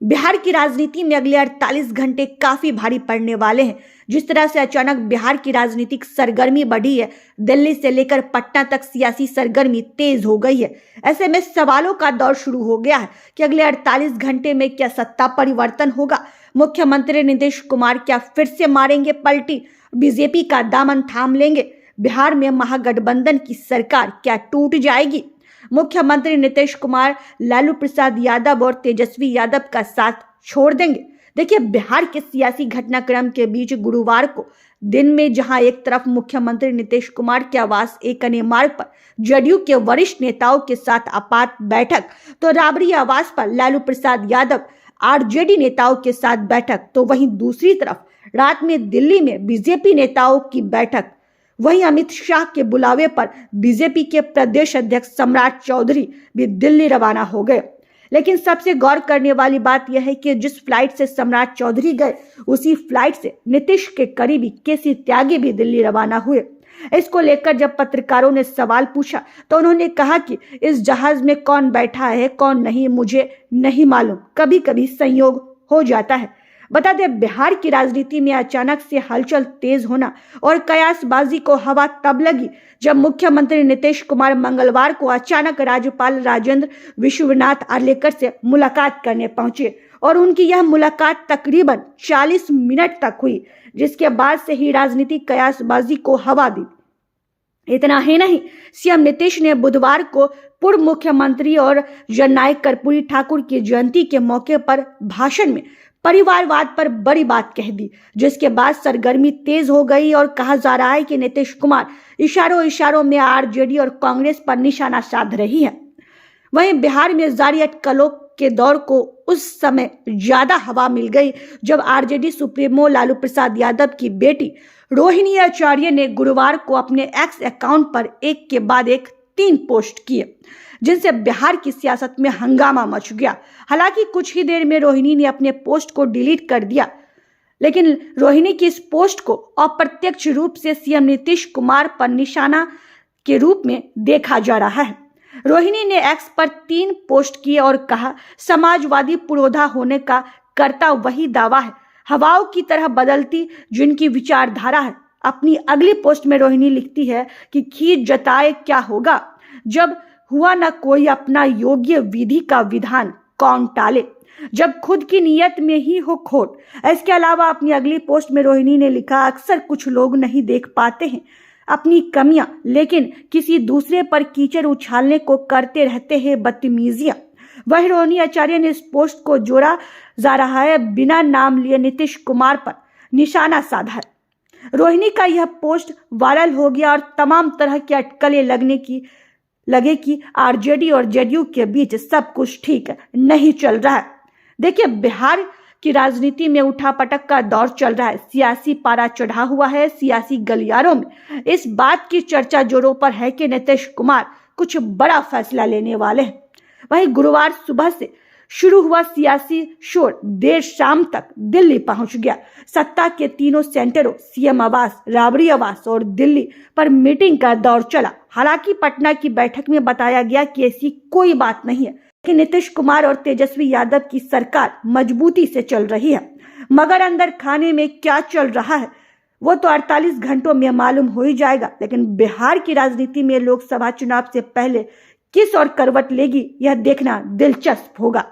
बिहार की राजनीति में अगले 48 घंटे काफी भारी पड़ने वाले हैं। जिस तरह से अचानक बिहार की राजनीतिक सरगर्मी बढ़ी है, दिल्ली से लेकर पटना तक सियासी सरगर्मी तेज हो गई है। ऐसे में सवालों का दौर शुरू हो गया है कि अगले 48 घंटे में क्या सत्ता परिवर्तन होगा? मुख्यमंत्री नीतीश कुमार क्या फिर से मारेंगे पलटी? बीजेपी का दामन थाम लेंगे? बिहार में महागठबंधन की सरकार क्या टूट जाएगी? मुख्यमंत्री नीतीश कुमार लालू प्रसाद यादव और तेजस्वी यादव का साथ छोड़ देंगे? देखिए, बिहार के सियासी घटनाक्रम के बीच गुरुवार को दिन में जहां एक तरफ मुख्यमंत्री नीतीश कुमार के आवास एक अन्य मार्ग पर जदयू के वरिष्ठ नेताओं के साथ आपात बैठक, तो राबड़ी आवास पर लालू प्रसाद यादव आरजेडी नेताओं के साथ बैठक, तो वहीं दूसरी तरफ रात में दिल्ली में बीजेपी नेताओं की बैठक। वहीं अमित शाह के बुलावे पर बीजेपी के प्रदेश अध्यक्ष सम्राट चौधरी भी दिल्ली रवाना हो गए। लेकिन सबसे गौर करने वाली बात यह है कि जिस फ्लाइट से सम्राट चौधरी गए, उसी फ्लाइट से नीतीश के करीबी केसी त्यागी भी दिल्ली रवाना हुए। इसको लेकर जब पत्रकारों ने सवाल पूछा तो उन्होंने कहा कि इस जहाज में कौन बैठा है कौन नहीं मुझे नहीं मालूम, कभी कभी संयोग हो जाता है। बता दें, बिहार की राजनीति में अचानक से हलचल तेज होना और कयासबाजी को हवा तब लगी जब मुख्यमंत्री नीतीश कुमार मंगलवार को अचानक राज्यपाल राजेंद्र विश्वनाथ आर्लेकर से मुलाकात करने पहुंचे और उनकी यह मुलाकात तकरीबन 40 मिनट तक हुई, जिसके बाद से ही राजनीतिक कयासबाजी को हवा दी। इतना ही नहीं, सीएम नीतीश ने बुधवार को पूर्व मुख्यमंत्री और जननायक कर्पूरी ठाकुर की जयंती के मौके पर भाषण में परिवारवाद पर बड़ी बात कह दी, जिसके बाद सरगर्मी तेज हो गई और कहा जा रहा है कि नीतीश कुमार इशारों इशारों में आरजेडी और कांग्रेस पर निशाना साध रही है। वहीं बिहार में जारी अटकलों के दौर को उस समय ज्यादा हवा मिल गई जब आरजेडी सुप्रीमो लालू प्रसाद यादव की बेटी रोहिणी आचार्य ने गुरुवार को अपने एक्स अकाउंट पर एक के बाद एक 3 पोस्ट किए, जिनसे बिहार की सियासत में हंगामा मच गया। हालांकि कुछ ही देर में रोहिणी ने अपने पोस्ट को डिलीट कर दिया, लेकिन रोहिणी की इस पोस्ट को अप्रत्यक्ष रूप से सीएम नीतीश कुमार पर निशाना के रूप में देखा जा रहा है। रोहिणी ने एक्स पर 3 पोस्ट किए और कहा, समाजवादी पुरोधा होने का करता वही दावा है, हवाओं की तरह बदलती जिनकी विचारधारा है। अपनी अगली पोस्ट में रोहिणी लिखती है कि खींच जताए क्या होगा, जब हुआ न कोई अपना योग्य विधि का विधान कौन टाले, जब खुद की नीयत में ही हो खोट। इसके अलावा अपनी अगली पोस्ट में रोहिणी ने लिखा, अक्सर कुछ लोग नहीं देख पाते हैं अपनी कमियां, लेकिन किसी दूसरे पर कीचड़ उछालने को करते रहते हैं बदतमीजियां। वही रोहिणी आचार्य ने इस पोस्ट को जोड़ा जा रहा है, बिना नाम लिए नीतीश कुमार पर निशाना साधा है। रोहिणी का यह पोस्ट वायरल हो गया और तमाम तरह की अटकलें लगे कि आरजेडी और जेडीयू के बीच सब कुछ ठीक नहीं चल रहा है। देखिए, बिहार की राजनीति में उठापटक का दौर चल रहा है, सियासी पारा चढ़ा हुआ है। सियासी गलियारों में इस बात की चर्चा जोरों पर है कि नीतीश कुमार कुछ बड़ा फैसला लेने वाले हैं। वहीं गुरुवार सुबह से शुरू हुआ सियासी शोर देर शाम तक दिल्ली पहुंच गया। सत्ता के तीनों सेंटरों सीएम आवास, राबड़ी आवास और दिल्ली पर मीटिंग का दौर चला। हालांकि पटना की बैठक में बताया गया कि ऐसी कोई बात नहीं है कि नीतीश कुमार और तेजस्वी यादव की सरकार मजबूती से चल रही है, मगर अंदर खाने में क्या चल रहा है वो तो 48 घंटों में मालूम हो ही जाएगा। लेकिन बिहार की राजनीति में लोकसभा चुनाव से पहले किस और करवट लेगी, यह देखना दिलचस्प होगा।